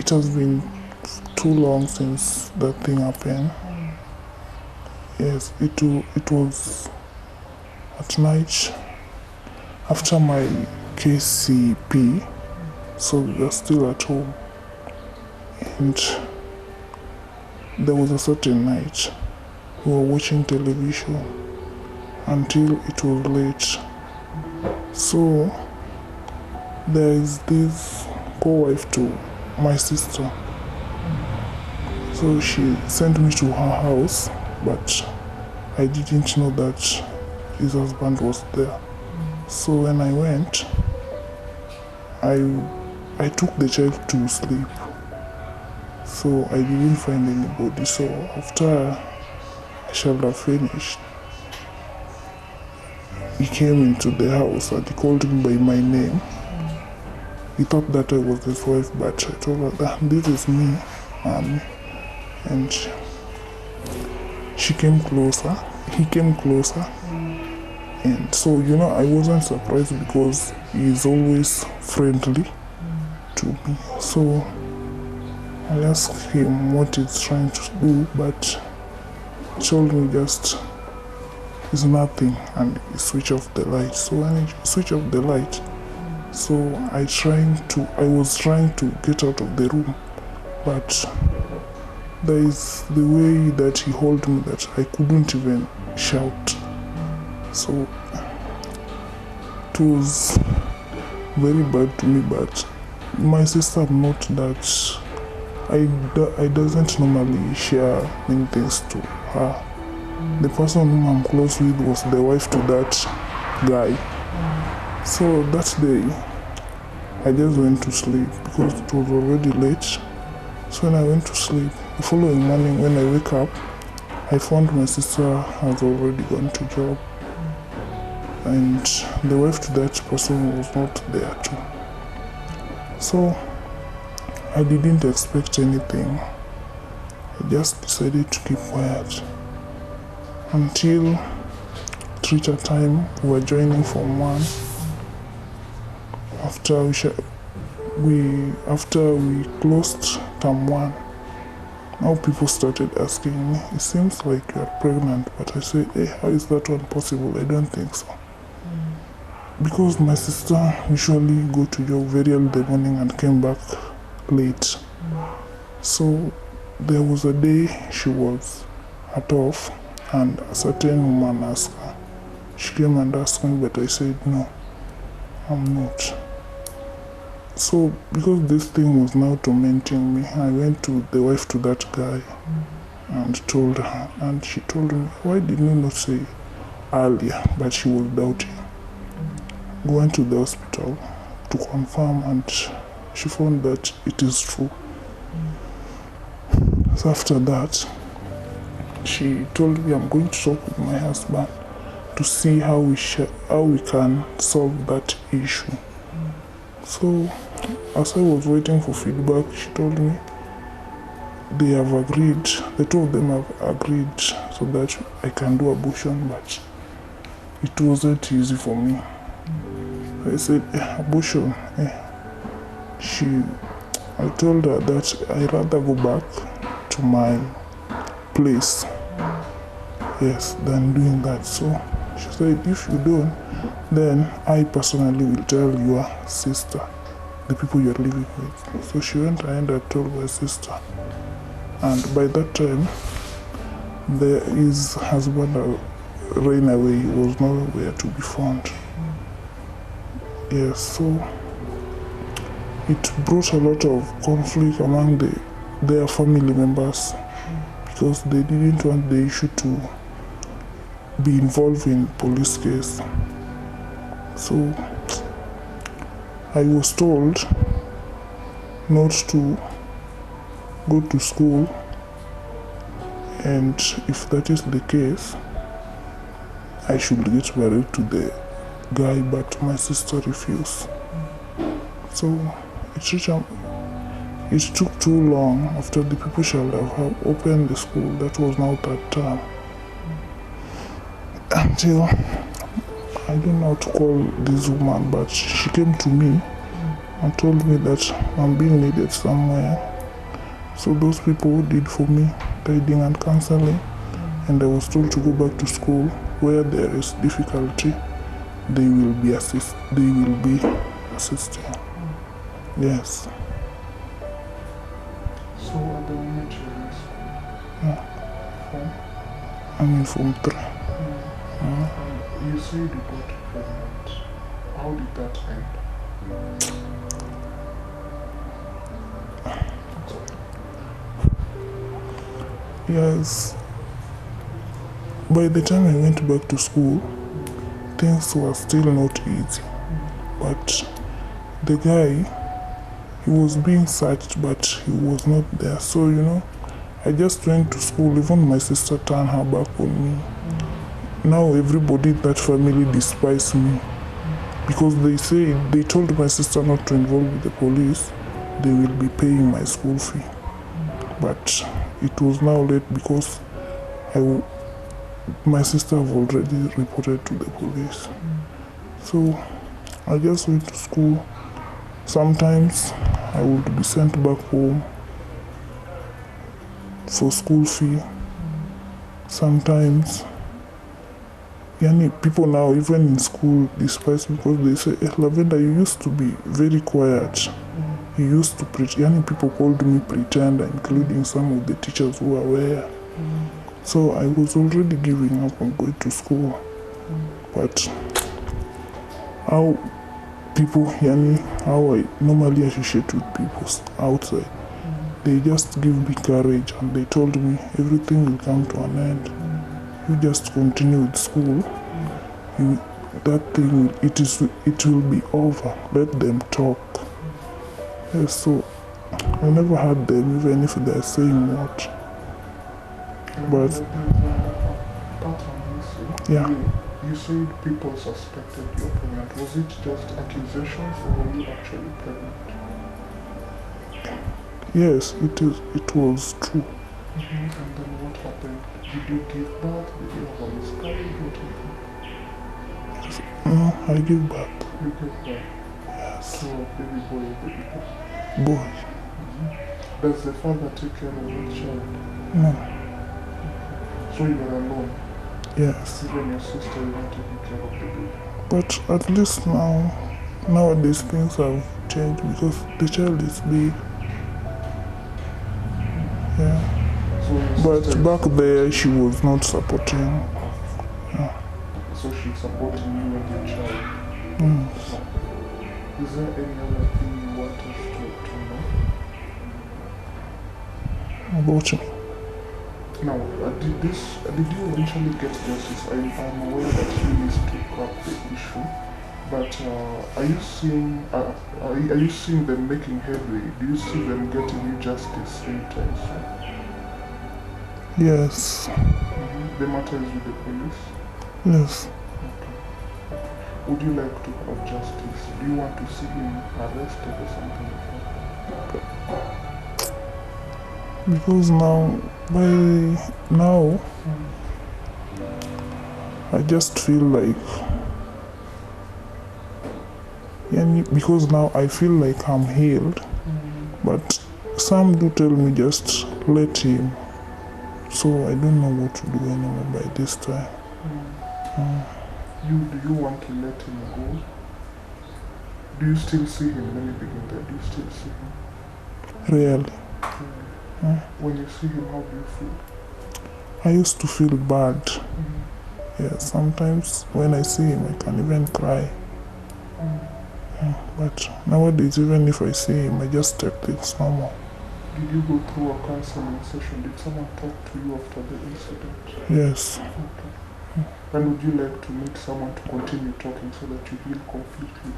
it has been too long since that thing happened. Yes, it was at night after my KCP, so we were still at home, and there was a certain night we were watching television until it was late. So there is this co-wife to my sister. So she sent me to her house, but I didn't know that his husband was there. So when I went, I took the child to sleep. So I didn't find anybody. So after I shall have finished, he came into the house and he called me by my name. He thought that I was his wife, but I told her that this is me, and she came closer. He came closer, and so I wasn't surprised because he's always friendly to me. So I asked him what he's trying to do, but he told me just it's nothing, and he switched off the light. So when he switched off the light, so I was trying to get out of the room, but there is the way that he held me that I couldn't even shout. So it was very bad to me, but my sister not that I doesn't normally share many things to her. The person whom I'm close with was the wife to that guy. So that day, I just went to sleep because it was already late. So when I went to sleep, the following morning when I wake up, I found my sister has already gone to job. And the wife to that person was not there too. So I didn't expect anything. I just decided to keep quiet until it reached a time we were joining Form 1. After we closed Term 1, now people started asking me, it seems like you are pregnant, but I said, hey, how is that one possible? I don't think so. Because my sister usually go to job very early in the morning and came back late. So there was a day she was at off, and a certain woman asked her. She came and asked me, but I said, no, I'm not. So because this thing was now tormenting me, I went to the wife to that guy and told her, and she told me, why did you not say earlier? But she was doubting. Went to the hospital to confirm, and she found that it is true. So after that, she told me, I'm going to talk with my husband to see how we can solve that issue. So as I was waiting for feedback, she told me they have agreed, the two of them have agreed so that I can do abortion, but it wasn't easy for me. I said, abortion. I told her that I'd rather go back to my place, yes, than doing that. So she said, if you don't, then I personally will tell your sister, the people you're living with. So she went ahead and told my sister. And by that time, his husband ran away. He was nowhere to be found. Yes, so it brought a lot of conflict among their family members because they didn't want the issue to be involved in police case. So I was told not to go to school, and if that is the case, I should get married to the guy, but my sister refused. So it took too long after the people shall have opened the school, that was now third term, until I don't know how to call this woman, but she came to me and told me that I'm being needed somewhere So those people did for me guiding and counseling, and I was told to go back to school where there is difficulty. They will be assisting. Yes. So at the moment you're in school? Yeah. Form? I'm in Form 3. You said you got pregnant. How did that end? Yes. By the time I went back to school, things were still not easy. But the guy, he was being searched, but he was not there. So, I just went to school. Even my sister turned her back on me. Now everybody in that family despises me because they told my sister not to involve with the police. They will be paying my school fee. But it was now late because my sister have already reported to the police. So I just went to school. Sometimes I would be sent back home for school fee. Sometimes, people now, even in school, despise me because they say, Lavender, you used to be very quiet. You used to people called me pretender, including some of the teachers who are aware. So I was already giving up on going to school. But how I normally associate with people outside, they just give me courage and they told me everything will come to an end. You just continue with school. It will be over. Let them talk. Yes, so I never had them, even if they're saying what. But yeah. You said people suspected you were pregnant. Was it just accusations or were you actually pregnant? Yes, it was true. And then what happened? Did you give birth? Did you have a miscarriage? What happened? No, I gave birth. You gave birth? Yes. So a baby boy or baby girl? Boy. Does the father take care of the child? No. So you were alone? Yes. Even your sister is not taking care of the baby? But at least nowadays things have changed because the child is big. Yeah. But back there she was not supporting. So she's supporting you and your child? So, is there any other thing you want us to know? About me. Now, did you eventually get justice? I'm aware that you took up the issue, but are you seeing them making headway? Do you see them getting you justice anytime soon? Yes. The matter is with the police? Yes. Okay. Would you like to have justice? Do you want to see him arrested or something like that? Because by now, I just feel like, because now I feel like I'm healed, but some do tell me just let him. So I don't know what to do anymore by this time. Do you want to let him go? Do you still see him? Let me begin there. Do you still see him? Really? When you see him, how do you feel? I used to feel bad. Yeah, sometimes when I see him, I can even cry. But nowadays, even if I see him, I just take things normal. Did you go through a counseling session? Did someone talk to you after the incident? Yes. Okay. And would you like to meet someone to continue talking so that you heal completely?